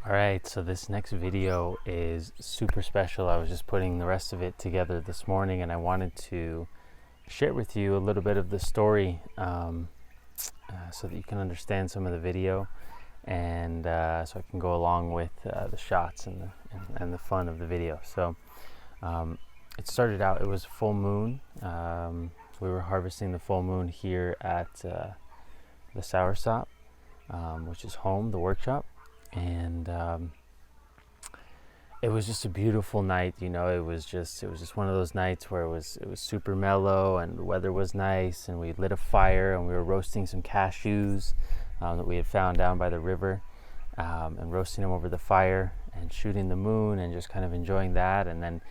All right, so this next video is super special. I was just putting the rest of it together this morning, and I wanted to share with you a little bit of the story so that you can understand some of the video, and so I can go along with the shots and the fun of the video. So it started out, it was full moon. We were harvesting the full moon here at the Soursop, which is home, the workshop. And it was just a beautiful night, you know. It was just one of those nights where it was super mellow and the weather was nice, and we lit a fire and we were roasting some cashews that we had found down by the river, and roasting them over the fire and shooting the moon and just kind of enjoying that. And then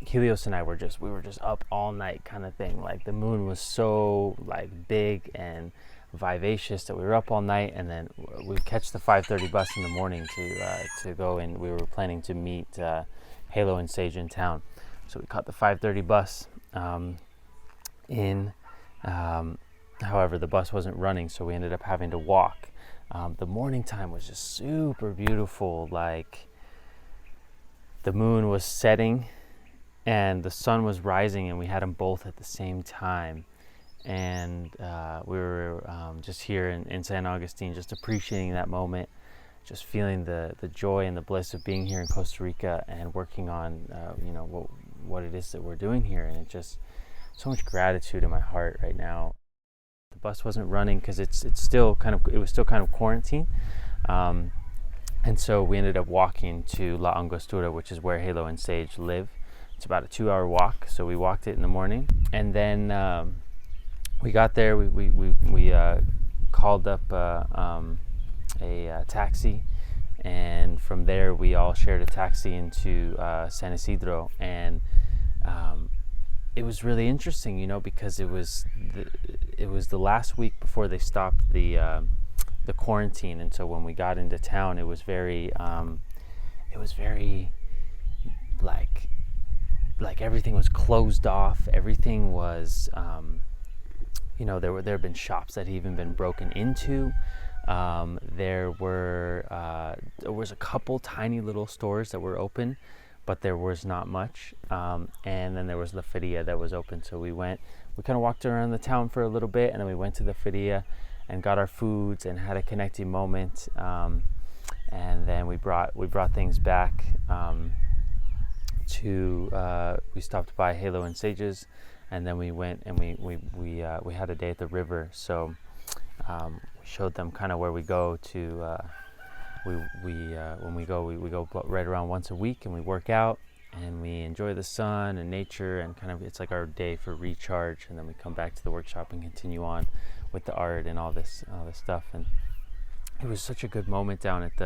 Helios and I were just up all night kind of thing. Like, the moon was so like big and vivacious that we were up all night, and then we'd catch the 5:30 bus in the morning to go in. We were planning to meet Halo and Sage in town, so we caught the 5:30 bus however, the bus wasn't running, so we ended up having to walk. The morning time was just super beautiful. Like, the moon was setting and the sun was rising, and we had them both at the same time. And we were just here in San Augustine, just appreciating that moment, just feeling the joy and the bliss of being here in Costa Rica and working on what it is that we're doing here. And it just, so much gratitude in my heart right now. The bus wasn't running because it was still kind of quarantine, and so we ended up walking to La Angostura, which is where Halo and Sage live. It's about a 2-hour walk, so we walked it in the morning, and then we got there. We called up a taxi, and from there we all shared a taxi into San Isidro. And it was really interesting, you know, because it was the last week before they stopped the quarantine, and so when we got into town, it was very like everything was closed off. Everything was there have been shops that had even been broken into. There was a couple tiny little stores that were open, but there was not much. And then there was La Feria that was open. So we kind of walked around the town for a little bit, and then we went to the Feria and got our foods and had a connecting moment. And then we brought things back we stopped by Halo and Sage's. And then we went and we had a day at the river. So we showed them kind of where we go to. When we go right around once a week, and we work out and we enjoy the sun and nature, and kind of it's like our day for recharge. And then we come back to the workshop and continue on with the art and all this stuff. And it was such a good moment down at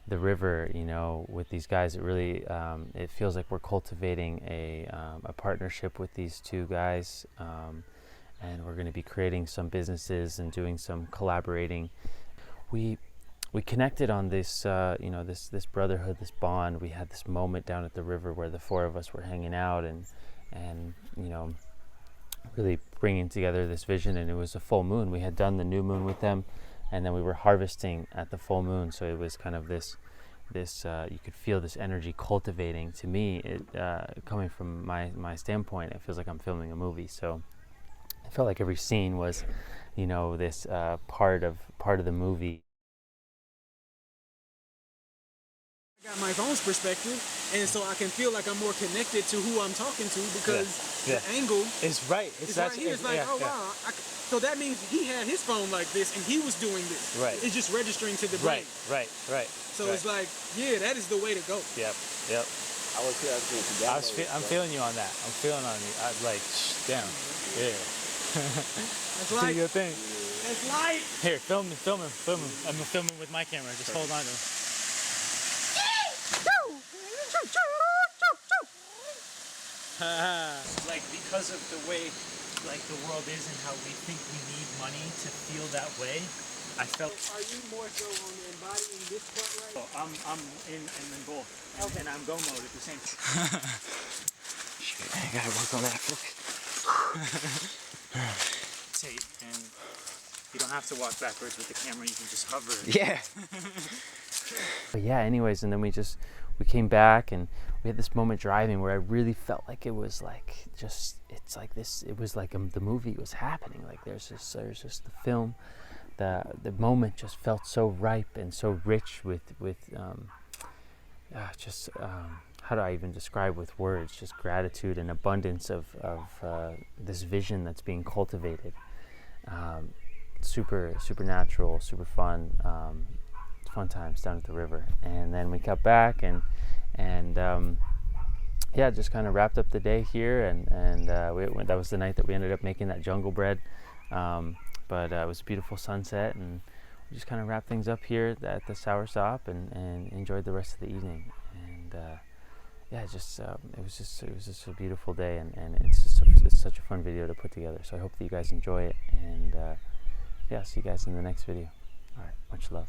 the river, you know, with these guys. It really it feels like we're cultivating a partnership with these two guys, and we're going to be creating some businesses and doing some collaborating. We connected on this this brotherhood, this bond. We had this moment down at the river where the four of us were hanging out and you know, really bringing together this vision. And it was a full moon. We had done the new moon with them, and then we were harvesting at the full moon. So it was kind of this you could feel this energy cultivating. To me, coming from my standpoint, it feels like I'm filming a movie. So I felt like every scene was, you know, this part of the movie. I got my phone's perspective, and so I can feel like I'm more connected to who I'm talking to, because the angle is right. It's right here. It's like, wow. So that means he had his phone like this, and he was doing this. Right. It's just registering to the brain. Right. So it's like, yeah, that is the way to go. Yep. I'm feeling you on that. I'm feeling on you. I'm like, damn. Yeah. That's light. Do your thing. That's light. Here, film him. I'm filming with my camera. Just hold on to him. Like, because of the way like the world is and how we think we need money to feel that way, I felt. Are you more so on embodying this part right? I'm in both, okay. And I'm go mode at the same time. Shit, I gotta work on that. Tape, and you don't have to walk backwards with the camera. You can just hover. Yeah. But yeah, anyways, and then we came back, and we had this moment driving where I really felt like it was like it's like this. It was like the movie was happening. Like there's just the film, the moment just felt so ripe and so rich with how do I even describe with words? Just gratitude and abundance of this vision that's being cultivated. Super natural, super fun. Fun times down at the river. And then we got back and yeah, just kind of wrapped up the day here, and that was the night that we ended up making that jungle bread. But it was a beautiful sunset, and we just kind of wrapped things up here at the sour stop and enjoyed the rest of the evening. And yeah, it was just a beautiful day, and it's such a fun video to put together. So I hope that you guys enjoy it, and yeah, see you guys in the next video. All right, much love.